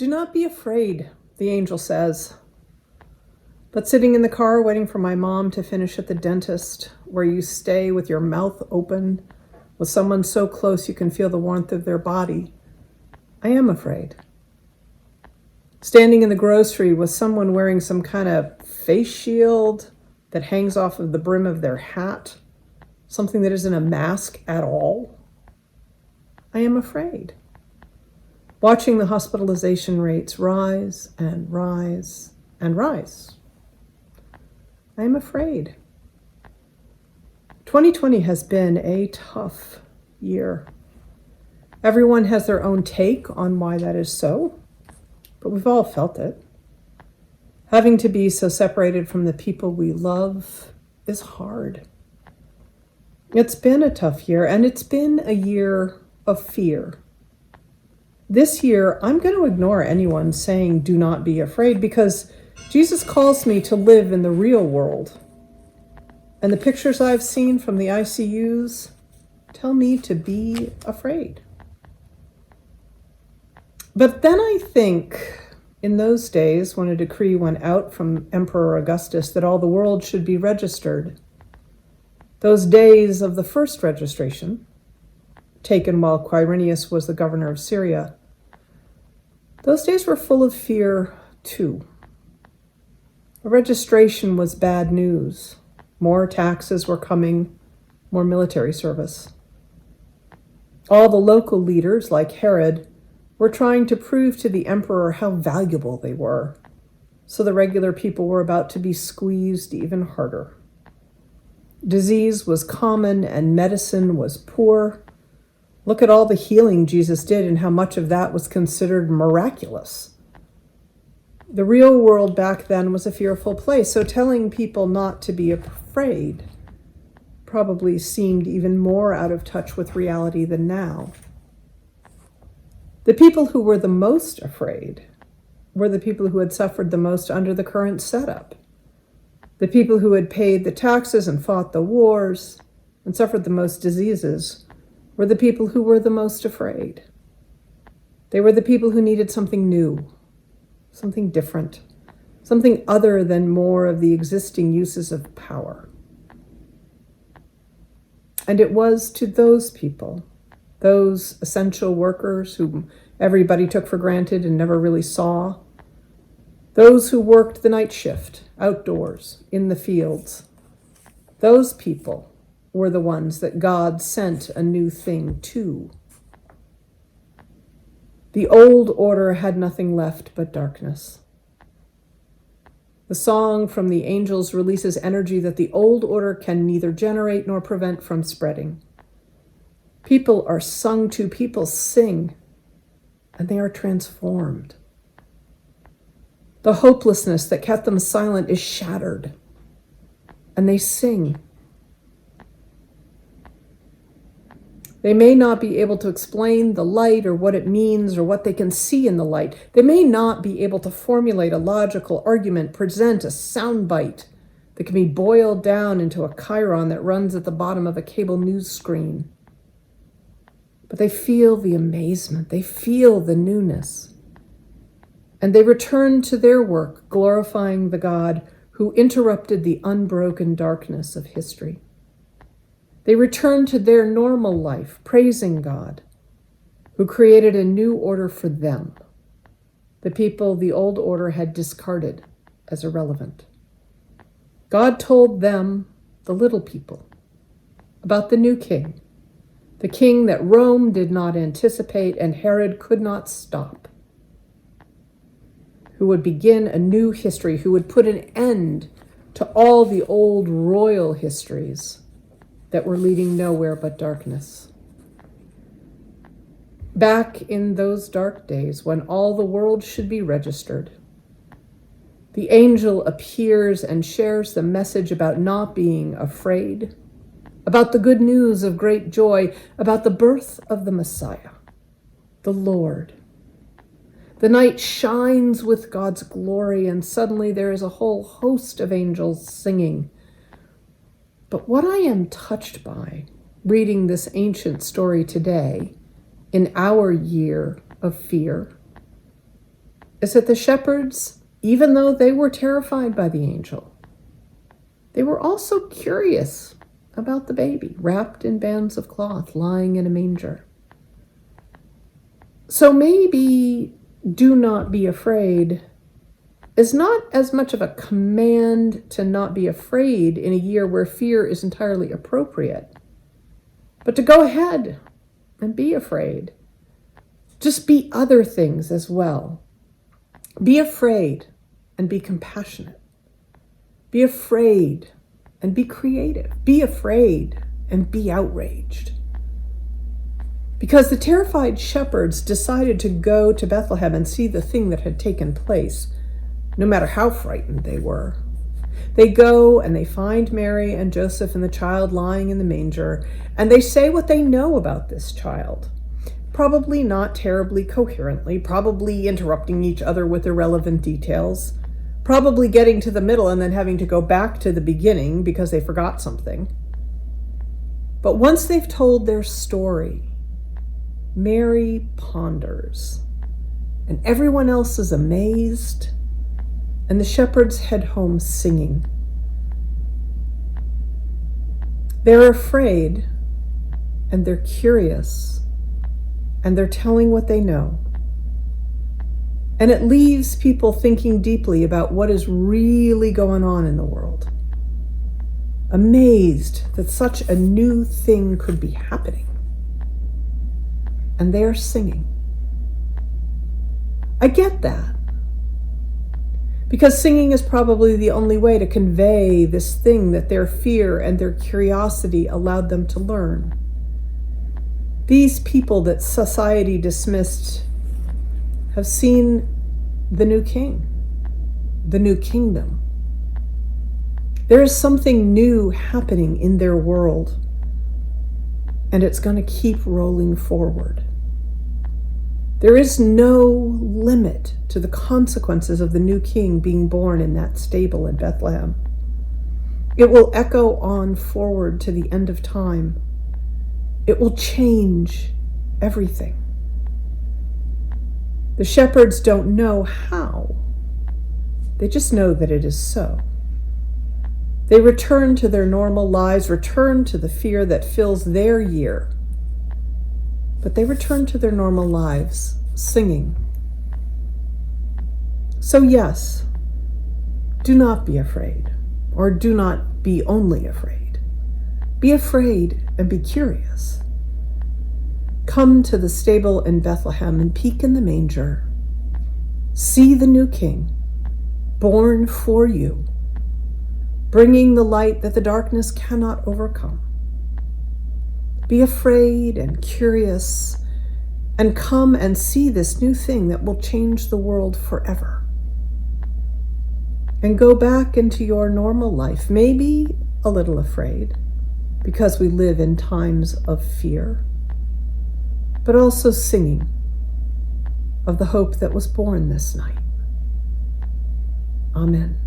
Do not be afraid, the angel says. But sitting in the car waiting for my mom to finish at the dentist, where you stay with your mouth open, with someone so close you can feel the warmth of their body, I am afraid. Standing in the grocery with someone wearing some kind of face shield that hangs off of the brim of their hat, something that isn't a mask at all, I am afraid. Watching the hospitalization rates rise and rise and rise, I am afraid. 2020 has been a tough year. Everyone has their own take on why that is so, but we've all felt it. Having to be so separated from the people we love is hard. It's been a tough year, and it's been a year of fear. This year, I'm going to ignore anyone saying do not be afraid, because Jesus calls me to live in the real world. And the pictures I've seen from the ICUs tell me to be afraid. But then I think in those days, when a decree went out from Emperor Augustus that all the world should be registered, those days of the first registration, taken while Quirinius was the governor of Syria, those days were full of fear too. A registration was bad news. More taxes were coming, more military service. All the local leaders, like Herod, were trying to prove to the emperor how valuable they were, so the regular people were about to be squeezed even harder. Disease was common and medicine was poor. Look at all the healing Jesus did and how much of that was considered miraculous. The real world back then was a fearful place, so telling people not to be afraid probably seemed even more out of touch with reality than now. The people who were the most afraid were the people who had suffered the most under the current setup. The people who had paid the taxes and fought the wars and suffered the most diseases were the people who were the most afraid. They were the people who needed something new, something different, something other than more of the existing uses of power. And it was to those people, those essential workers whom everybody took for granted and never really saw, those who worked the night shift, outdoors, in the fields, those people were the ones that God sent a new thing to. The old order had nothing left but darkness. The song from the angels releases energy that the old order can neither generate nor prevent from spreading. People are sung to, people sing, and they are transformed. The hopelessness that kept them silent is shattered, and they sing. They may not be able to explain the light or what it means or what they can see in the light. They may not be able to formulate a logical argument, present a soundbite that can be boiled down into a chyron that runs at the bottom of a cable news screen. But they feel the amazement, they feel the newness. And they return to their work, glorifying the God who interrupted the unbroken darkness of history. They return to their normal life, praising God, who created a new order for them, the people the old order had discarded as irrelevant. God told them, the little people, about the new king, the king that Rome did not anticipate and Herod could not stop, who would begin a new history, who would put an end to all the old royal histories that were leading nowhere but darkness. Back in those dark days when all the world should be registered, the angel appears and shares the message about not being afraid, about the good news of great joy, about the birth of the Messiah, the Lord. The night shines with God's glory, and suddenly there is a whole host of angels singing. But what I am touched by, reading this ancient story today, in our year of fear, is that the shepherds, even though they were terrified by the angel, they were also curious about the baby wrapped in bands of cloth lying in a manger. So maybe do not be afraid is not as much of a command to not be afraid in a year where fear is entirely appropriate, but to go ahead and be afraid. Just be other things as well. Be afraid and be compassionate. Be afraid and be creative. Be afraid and be outraged. Because the terrified shepherds decided to go to Bethlehem and see the thing that had taken place, no matter how frightened they were. They go and they find Mary and Joseph and the child lying in the manger, and they say what they know about this child. Probably not terribly coherently, probably interrupting each other with irrelevant details, probably getting to the middle and then having to go back to the beginning because they forgot something. But once they've told their story, Mary ponders, and everyone else is amazed, and the shepherds head home singing. They're afraid, and they're curious, and they're telling what they know. And it leaves people thinking deeply about what is really going on in the world. Amazed that such a new thing could be happening. And they're singing. I get that. Because singing is probably the only way to convey this thing that their fear and their curiosity allowed them to learn. These people that society dismissed have seen the new king, the new kingdom. There is something new happening in their world, and it's going to keep rolling forward. There is no limit to the consequences of the new king being born in that stable in Bethlehem. It will echo on forward to the end of time. It will change everything. The shepherds don't know how. They just know that it is so. They return to their normal lives, return to the fear that fills their year. But they return to their normal lives, singing. So yes, do not be afraid, or do not be only afraid. Be afraid and be curious. Come to the stable in Bethlehem and peek in the manger. See the new king, born for you, bringing the light that the darkness cannot overcome. Be afraid and curious, and come and see this new thing that will change the world forever. And go back into your normal life, maybe a little afraid, because we live in times of fear, but also singing of the hope that was born this night. Amen.